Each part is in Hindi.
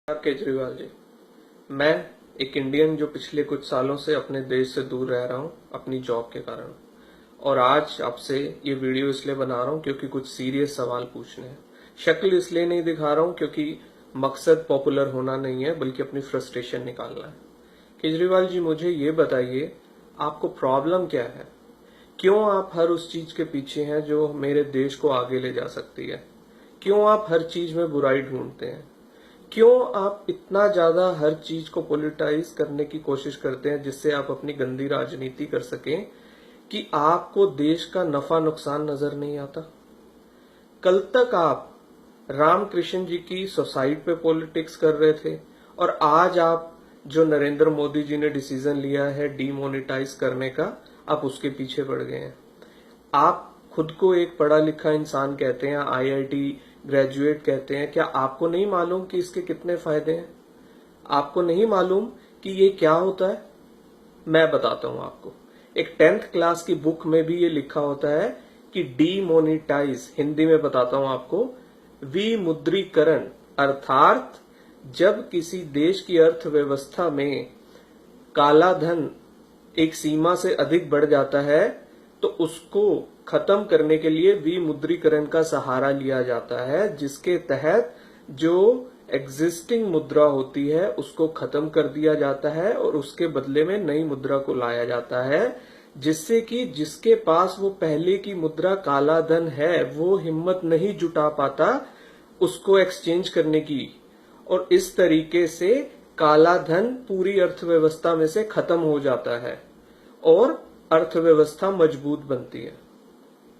केजरीवाल जी, मैं एक इंडियन जो पिछले कुछ सालों से अपने देश से दूर रह रहा हूं अपनी जॉब के कारण। और आज आपसे ये वीडियो इसलिए बना रहा हूं क्योंकि कुछ सीरियस सवाल पूछने हैं। शक्ल इसलिए नहीं दिखा रहा हूं क्योंकि मकसद पॉपुलर होना नहीं है बल्कि अपनी फ्रस्ट्रेशन निकालना है। केजरीवाल जी, मुझे ये बताइए, आपको प्रॉब्लम क्या है? क्यों आप हर उस चीज के पीछे हैं जो मेरे देश को आगे ले जा सकती है? क्यों आप हर चीज में बुराई ढूंढते हैं? क्यों आप इतना ज्यादा हर चीज को पॉलिटाइज करने की कोशिश करते हैं जिससे आप अपनी गंदी राजनीति कर सकें कि आपको देश का नफा नुकसान नजर नहीं आता? कल तक आप रामकृष्ण जी की सोसाइटी पे पॉलिटिक्स कर रहे थे और आज आप जो नरेंद्र मोदी जी ने डिसीजन लिया है डीमोनेटाइज करने का, आप उसके पीछे पड़ गए हैं। आप खुद को एक पढ़ा लिखा इंसान कहते हैं, आईआईटी ग्रेजुएट कहते हैं। क्या आपको नहीं मालूम कि इसके कितने फायदे हैं? आपको नहीं मालूम कि ये क्या होता है? मैं बताता हूं आपको। एक 10th क्लास की बुक में भी ये लिखा होता है कि डीमोनेटाइज, हिंदी में बताता हूं आपको, विमुद्रीकरण, अर्थात जब किसी देश की अर्थव्यवस्था में काला धन एक सीमा से अधिक बढ़ जाता है तो उसको खत्म करने के लिए विमुद्रीकरण का सहारा लिया जाता है, जिसके तहत जो एग्जिस्टिंग मुद्रा होती है उसको खत्म कर दिया जाता है और उसके बदले में नई मुद्रा को लाया जाता है, जिससे कि जिसके पास वो पहले की मुद्रा काला धन है वो हिम्मत नहीं जुटा पाता उसको एक्सचेंज करने की, और इस तरीके से काला धन पूरी अर्थव्यवस्था में से खत्म हो जाता है और अर्थव्यवस्था मजबूत बनती है।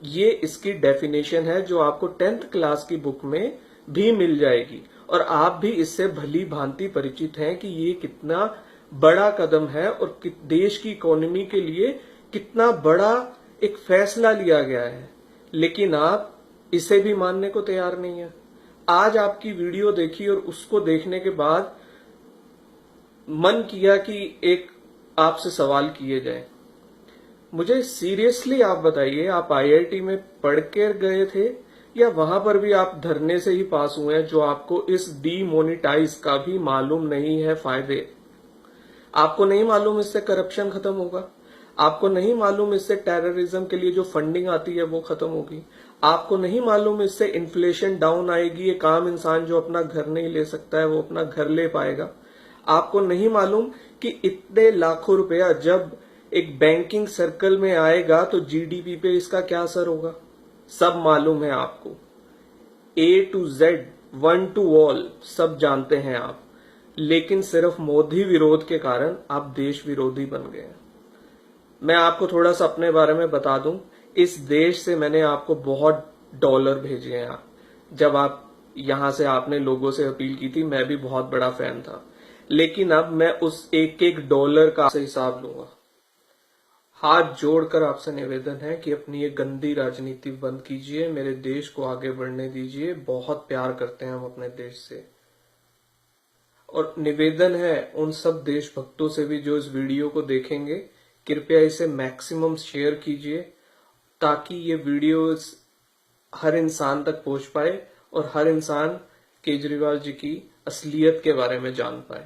ये इसकी डेफिनेशन है जो आपको 10th क्लास की बुक में भी मिल जाएगी और आप भी इससे भली भांति परिचित हैं कि ये कितना बड़ा कदम है और देश की इकोनॉमी के लिए कितना बड़ा एक फैसला लिया गया है। लेकिन आप इसे भी मानने को तैयार नहीं है। आज आपकी वीडियो देखी और उसको देखने के बाद मन किया कि एक आपसे सवाल किए जाए। मुझे सीरियसली आप बताइए, आप आईआईटी में पढ़ के गए थे या वहां पर भी आप धरने से ही पास हुए हैं जो आपको इस डीमोनेटाइज का भी मालूम नहीं है फायदे? आपको नहीं मालूम इससे करप्शन खत्म होगा? आपको नहीं मालूम इससे टेररिज्म के लिए जो फंडिंग आती है वो खत्म होगी? आपको नहीं मालूम इससे इन्फ्लेशन डाउन आएगी? एक आम इंसान जो अपना घर नहीं ले सकता है वो अपना घर ले पाएगा? आपको नहीं मालूम कि इतने लाखों रुपया जब एक बैंकिंग सर्कल में आएगा तो जीडीपी पे इसका क्या असर होगा? सब मालूम है आपको। A to Z, one two all, सब जानते हैं आप। लेकिन सिर्फ मोदी विरोध के कारण आप देश विरोधी बन गए हैं। मैं आपको थोड़ा सा अपने बारे में बता दूं। इस देश से मैंने आपको बहुत डॉलर भेजे हैं। जब आप यहां से आपने लोगों से अपील की थी, मैं भी बहुत बड़ा फैन था। लेकिन अब मैं उस एक एक डॉलर का हिसाब लूंगा। हाथ जोड़कर आपसे निवेदन है कि अपनी ये गंदी राजनीति बंद कीजिए, मेरे देश को आगे बढ़ने दीजिए। बहुत प्यार करते हैं हम अपने देश से। और निवेदन है उन सब देशभक्तों से भी जो इस वीडियो को देखेंगे, कृपया इसे मैक्सिमम शेयर कीजिए ताकि ये वीडियो हर इंसान तक पहुंच पाए और हर इंसान केजरीवाल जी की असलियत के बारे में जान पाए,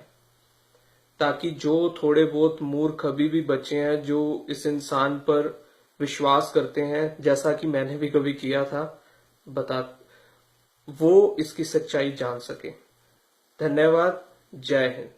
ताकि जो थोड़े बहुत मूर्ख अभी भी बचे हैं जो इस इंसान पर विश्वास करते हैं, जैसा कि मैंने भी कभी किया था, वो इसकी सच्चाई जान सके। धन्यवाद। जय हिंद।